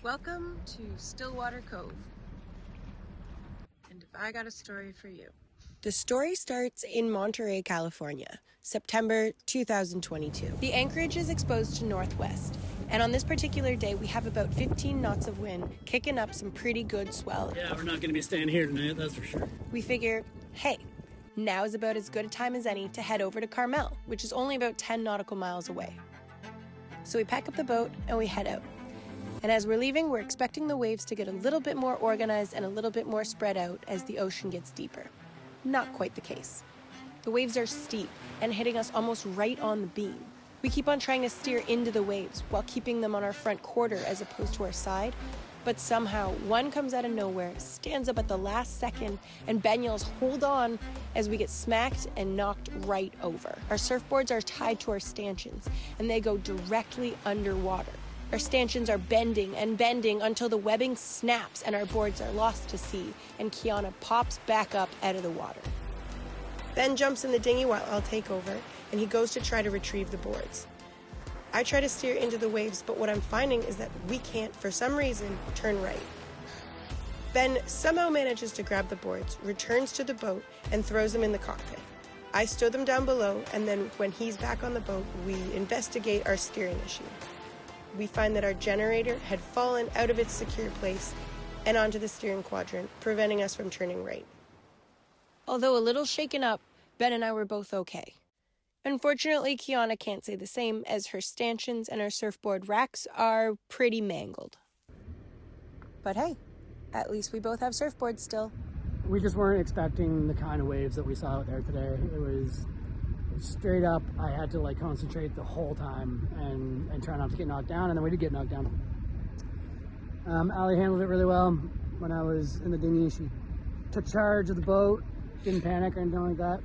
Welcome to Stillwater Cove. And if I got a story for you. The story starts in Monterey, California, September 2022. The anchorage is exposed to northwest, and on this particular day, we have about 15 knots of wind, kicking up some pretty good swell. Yeah, we're not going to be staying here tonight, that's for sure. We figure, hey, now is about as good a time as any to head over to Carmel, which is only about 10 nautical miles away. So we pack up the boat and we head out. And as we're leaving, we're expecting the waves to get a little bit more organized and a little bit more spread out as the ocean gets deeper. Not quite the case. The waves are steep and hitting us almost right on the beam. We keep on trying to steer into the waves while keeping them on our front quarter as opposed to our side, but somehow one comes out of nowhere, stands up at the last second, and Ben yells, "Hold on," as we get smacked and knocked right over. Our surfboards are tied to our stanchions, and they go directly underwater. Our stanchions are bending and bending until the webbing snaps and our boards are lost to sea, and Kiana pops back up out of the water. Ben jumps in the dinghy while I'll take over, and he goes to try to retrieve the boards. I try to steer into the waves, but what I'm finding is that we can't, for some reason, turn right. Ben somehow manages to grab the boards, returns to the boat, and throws them in the cockpit. I stow them down below, and then when he's back on the boat, we investigate our steering issue. We find that our generator had fallen out of its secure place and onto the steering quadrant, preventing us from turning right. Although a little shaken up, Ben and I were both okay. Unfortunately, Kiana can't say the same, as her stanchions and her surfboard racks are pretty mangled. But hey, at least we both have surfboards still. We just weren't expecting the kind of waves that we saw out there today. It was straight up. I had to concentrate the whole time and try not to get knocked down, and then we did get knocked down. Allie handled it really well. When I was in the dinghy, she took charge of the boat, didn't panic or anything like that,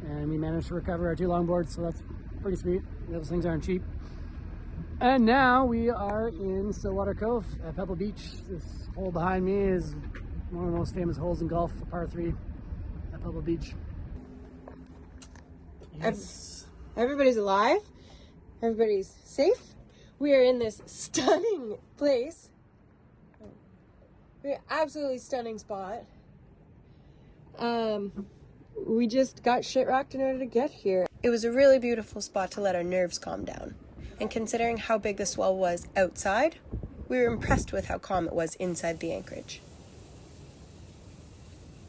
and we managed to recover our 2 longboards, so that's pretty sweet. Those things aren't cheap. And now we are in Stillwater Cove at Pebble Beach. This hole behind me is one of the most famous holes in golf, a par 3 at Pebble Beach. Yes. Everybody's alive. Everybody's safe. We are in this stunning place. Absolutely stunning spot. We just got shit rocked in order to get here. It was a really beautiful spot to let our nerves calm down. And considering how big the swell was outside, we were impressed with how calm it was inside the anchorage.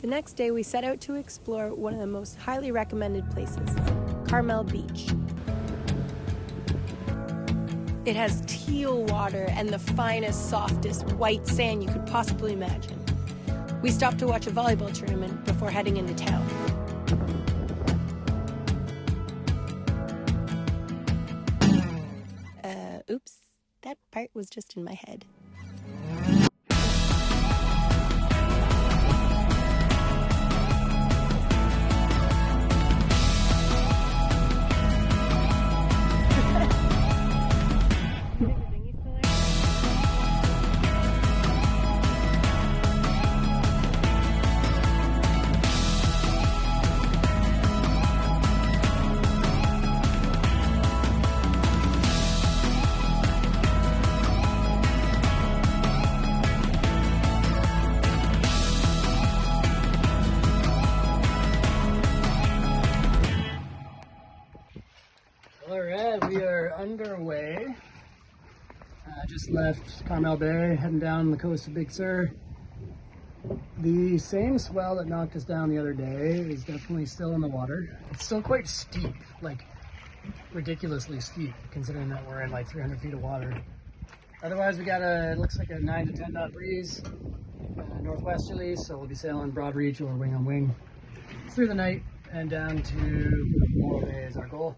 The next day, we set out to explore one of the most highly recommended places, Carmel Beach. It has teal water and the finest, softest white sand you could possibly imagine. We stopped to watch a volleyball tournament before heading into town. Oops, that part was just in my head. Alright, we are underway. I just left Carmel Bay, heading down the coast of Big Sur. The same swell that knocked us down the other day is definitely still in the water. It's still quite steep, ridiculously steep, considering that we're in 300 feet of water. Otherwise, we got it looks like a 9 to 10 knot breeze, northwesterly, so we'll be sailing broad reach or wing on wing through the night and down to Morro Bay is our goal.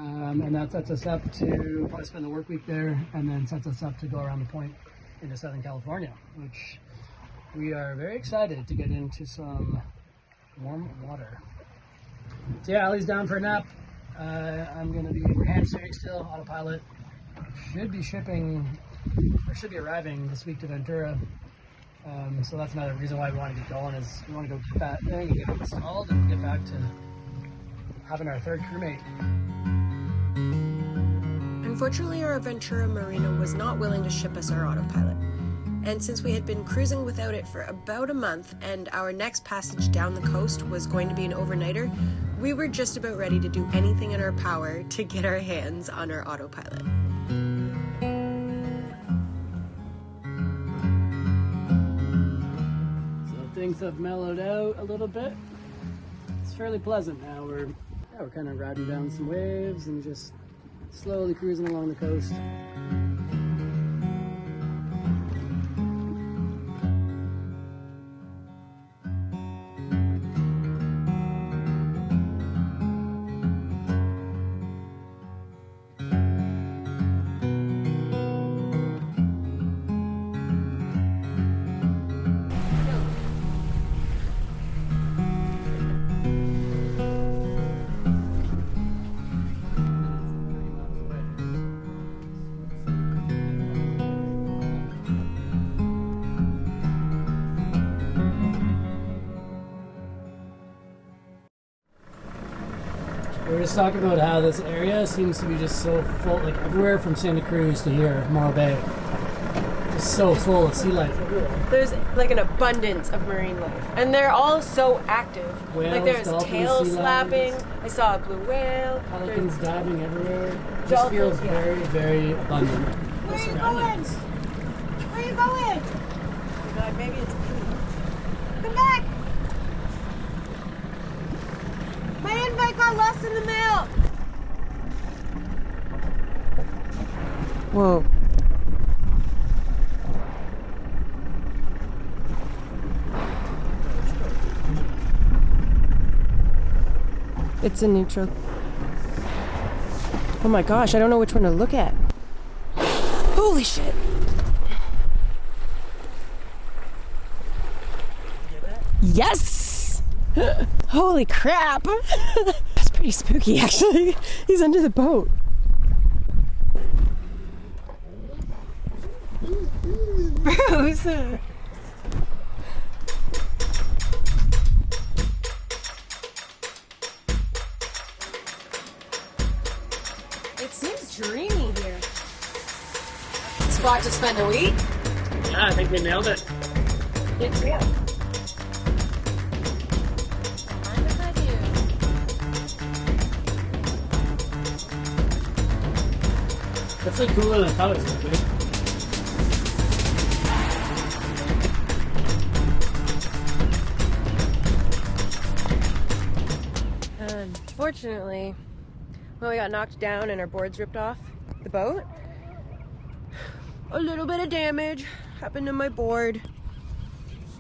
And that sets us up to probably spend the work week there, and then sets us up to go around the point into Southern California, which we are very excited to get into some warm water. So yeah, Allie's down for a nap. I'm going to be hand steering still, autopilot. Should be arriving this week to Ventura. So that's another reason why we want to get going, is we want to go back there and get installed and get back to having our third crewmate. Unfortunately, our Ventura Marina was not willing to ship us our autopilot. And since we had been cruising without it for about a month and our next passage down the coast was going to be an overnighter, we were just about ready to do anything in our power to get our hands on our autopilot. So things have mellowed out a little bit. It's fairly pleasant now. We're kind of riding down some waves and just slowly cruising along the coast. We were just talking about how this area seems to be just so full, like everywhere from Santa Cruz to here, Morro Bay. Just so full of sea life. There's like an abundance of marine life, and they're all so active. Whales, like there's dolphins, tail sea slapping. lions. I saw a blue whale. Pelicans diving everywhere. Just Dolphins, feels yeah. very, very abundant. Where are you going? Where are you going? Oh God, maybe it's blue. Come back! My invite got lost in the mail. Whoa. It's in neutral. Oh my gosh, I don't know which one to look at. Holy shit. Yes! Holy crap! That's pretty spooky, actually. He's under the boat. Bruce! It seems dreamy here. Spot to spend the week? Yeah, I think we nailed it. It's real. That's like cooler than I thought it was going to be. Unfortunately, well, we got knocked down and our boards ripped off the boat. A little bit of damage happened to my board.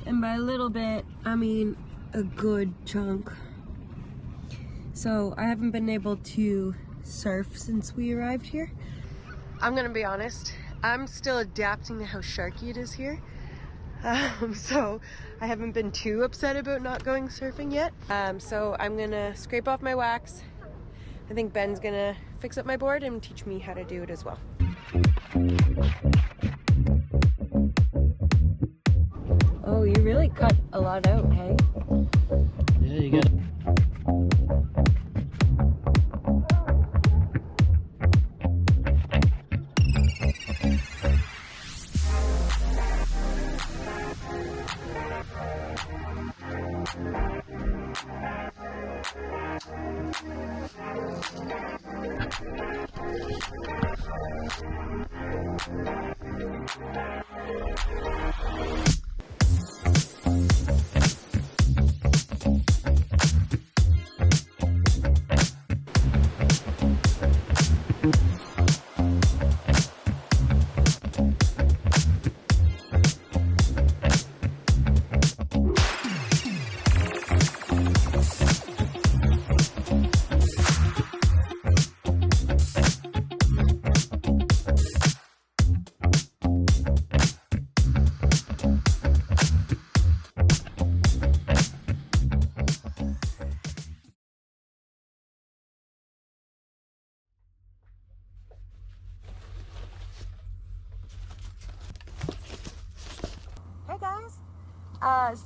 And by a little bit, I mean a good chunk. So I haven't been able to surf since we arrived here. I'm gonna be honest, I'm still adapting to how sharky it is here. So I haven't been too upset about not going surfing yet. So I'm gonna scrape off my wax. I think Ben's gonna fix up my board and teach me how to do it as well. Oh, you really cut a lot out, hey? Yeah, you got it.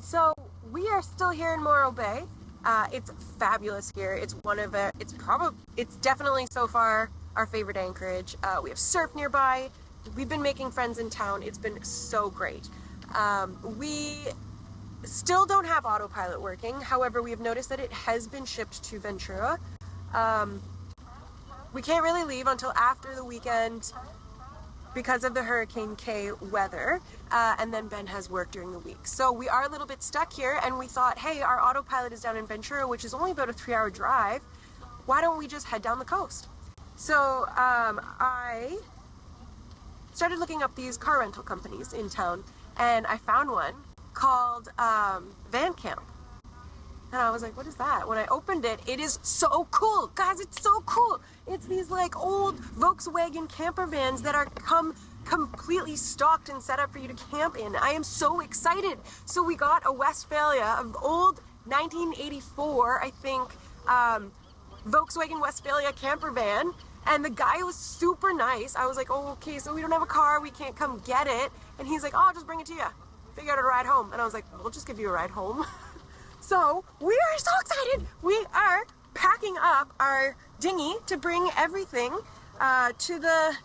So we are still here in Morro Bay. It's fabulous here. It's definitely so far our favorite anchorage. We have surf nearby. We've been making friends in town. It's been so great. We still don't have autopilot working. However, we have noticed that it has been shipped to Ventura. We can't really leave until after the weekend because of the Hurricane K weather, and then Ben has work during the week. So we are a little bit stuck here, and we thought, hey, our autopilot is down in Ventura, which is only about a 3-hour drive. Why don't we just head down the coast? So I started looking up these car rental companies in town, and I found one called Van Camp. And I was like, what is that? When I opened it, it is so cool. Guys, it's so cool. It's these like old Volkswagen camper vans that are completely stocked and set up for you to camp in. I am so excited. So we got a Westphalia, an old 1984, I think, Volkswagen Westphalia camper van. And the guy was super nice. I was like, oh, okay, so we don't have a car. We can't come get it. And he's like, oh, I'll just bring it to you. Figure out a ride home. And I was like, we'll just give you a ride home. So we are so excited. We are packing up our dinghy to bring everything to the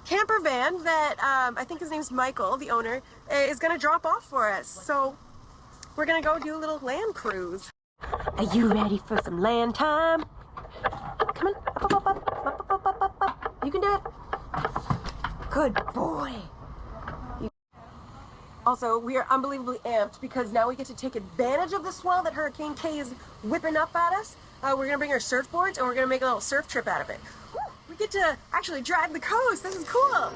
camper van that I think his name's Michael, the owner, is going to drop off for us. So we're going to go do a little land cruise. Are you ready for some land time? Come on. Up. You can do it. Good boy. Also, we are unbelievably amped because now we get to take advantage of the swell that Hurricane K is whipping up at us. We're going to bring our surfboards and we're going to make a little surf trip out of it. Woo! We get to actually drive the coast. This is cool.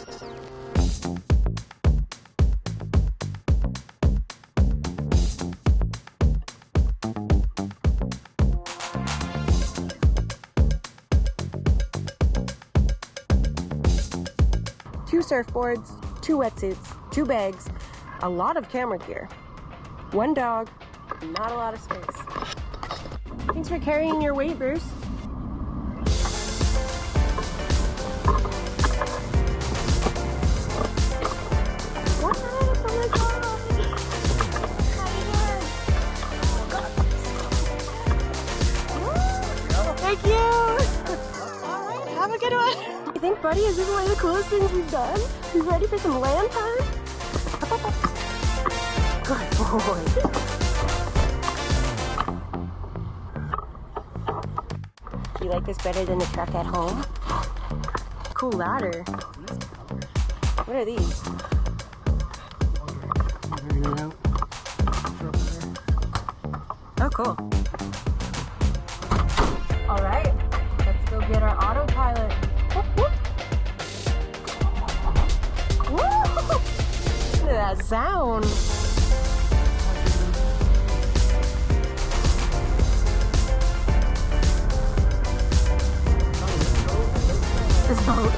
Two surfboards, 2 wetsuits, 2 bags, a lot of camera gear, 1 dog, not a lot of space. Thanks for carrying your weight, Bruce. What? Oh my God! How you doing? Thank you! All right, have a good one. You think, buddy, is this one of the coolest things we've done? You ready for some land time? Good boy. Do you like this better than the truck at home? Cool ladder. What are these? Oh, cool. All right, let's go get our autopilot. Whoop, whoop. Woo! Look at that sound. This boat.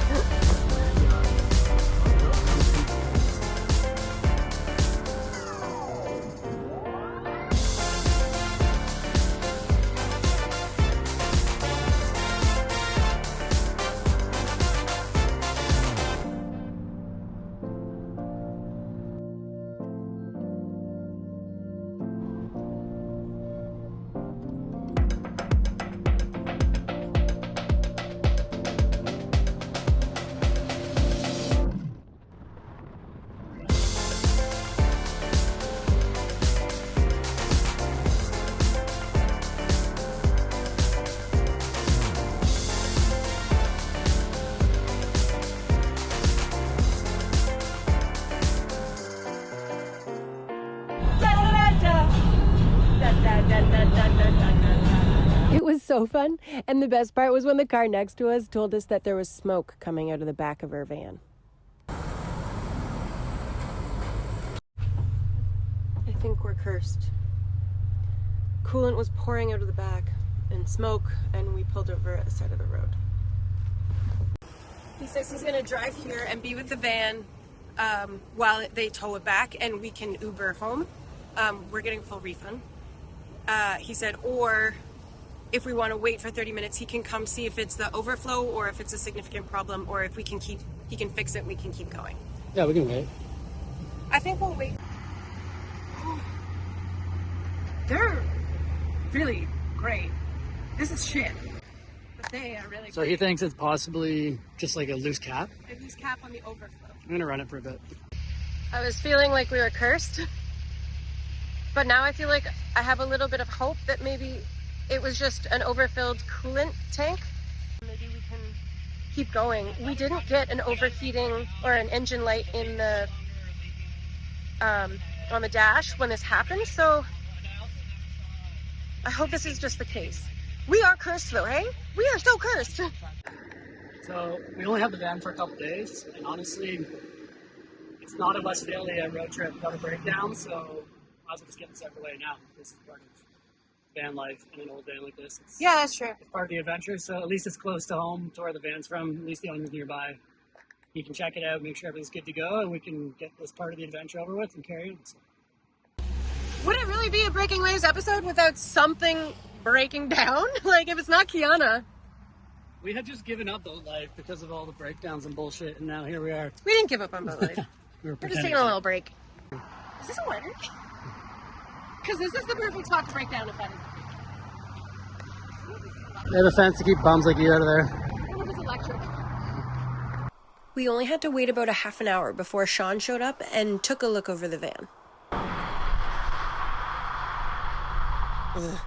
It was so fun, and the best part was when the car next to us told us that there was smoke coming out of the back of her van. I think we're cursed. Coolant was pouring out of the back, and smoke, and we pulled over at the side of the road. He says he's going to drive here and be with the van while they tow it back, and we can Uber home. We're getting a full refund. He said, or if we want to wait for 30 minutes, he can come see if it's the overflow or if it's a significant problem, or if we can he can fix it, we can keep going. Yeah, we can wait. I think we'll wait. They're really great. This is shit. They are really So he thinks it's possibly just like a loose cap. A loose cap on the overflow. I'm gonna run it for a bit. I was feeling like we were cursed, but now I feel like I have a little bit of hope that maybe it was just an overfilled coolant tank. Maybe we can keep going. We didn't get an overheating or an engine light in the on the dash when this happened, so I hope this is just the case. We are cursed though, hey? We are so cursed. So we only have the van for a couple days, and honestly, it's not a West Australia road trip without a breakdown, so I was just getting this out of the way now. This is part of van life in an old van like this. Yeah, that's true. It's part of the adventure, so at least it's close to home, to where the van's from. At least the owner's nearby. You can check it out, make sure everything's good to go, and we can get this part of the adventure over with and carry on. So. Would it really be a Breaking Waves episode without something breaking down? Like, if it's not Kiana. We had just given up boat life because of all the breakdowns and bullshit, and now here we are. We didn't give up on boat life. We're just taking a little break. Is this a water? Because this is the perfect spot to break down if that is. They have a fence to keep bums like you out of there. What if it's electric? We only had to wait about a half an hour before Sean showed up and took a look over the van. Ugh.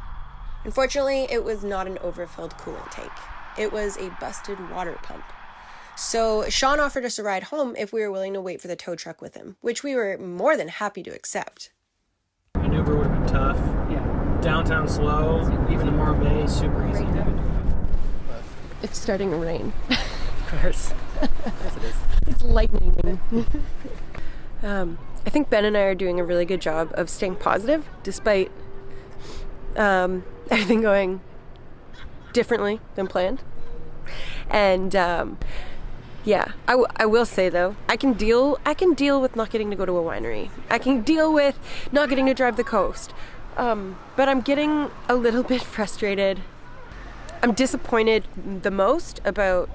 Unfortunately, it was not an overfilled coolant tank. It was a busted water pump. So Sean offered us a ride home if we were willing to wait for the tow truck with him, which we were more than happy to accept. An Uber would have been tough. Yeah. Downtown slow, even the Morro Bay is super easy. It's starting to rain. Of course. Yes, it is. It's lightning. I think Ben and I are doing a really good job of staying positive despite everything going differently than planned. And yeah, I will say though, I can deal with not getting to go to a winery. I can deal with not getting to drive the coast. But I'm getting a little bit frustrated. I'm disappointed the most about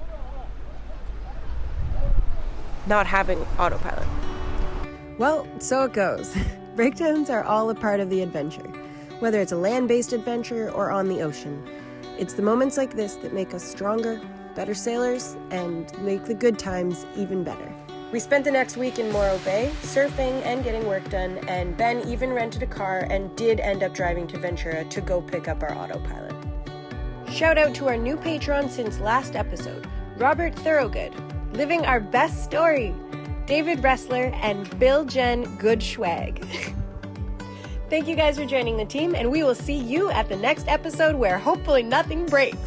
not having autopilot. Well, so it goes. Breakdowns are all a part of the adventure, whether it's a land-based adventure or on the ocean. It's the moments like this that make us stronger, better sailors, and make the good times even better. We spent the next week in Morro Bay, surfing and getting work done, and Ben even rented a car and did end up driving to Ventura to go pick up our autopilot. Shout out to our new patron since last episode, Robert Thorogood, living our best story, David Wrestler, and Bill Jen Goodschwag. Thank you guys for joining the team, and we will see you at the next episode where hopefully nothing breaks.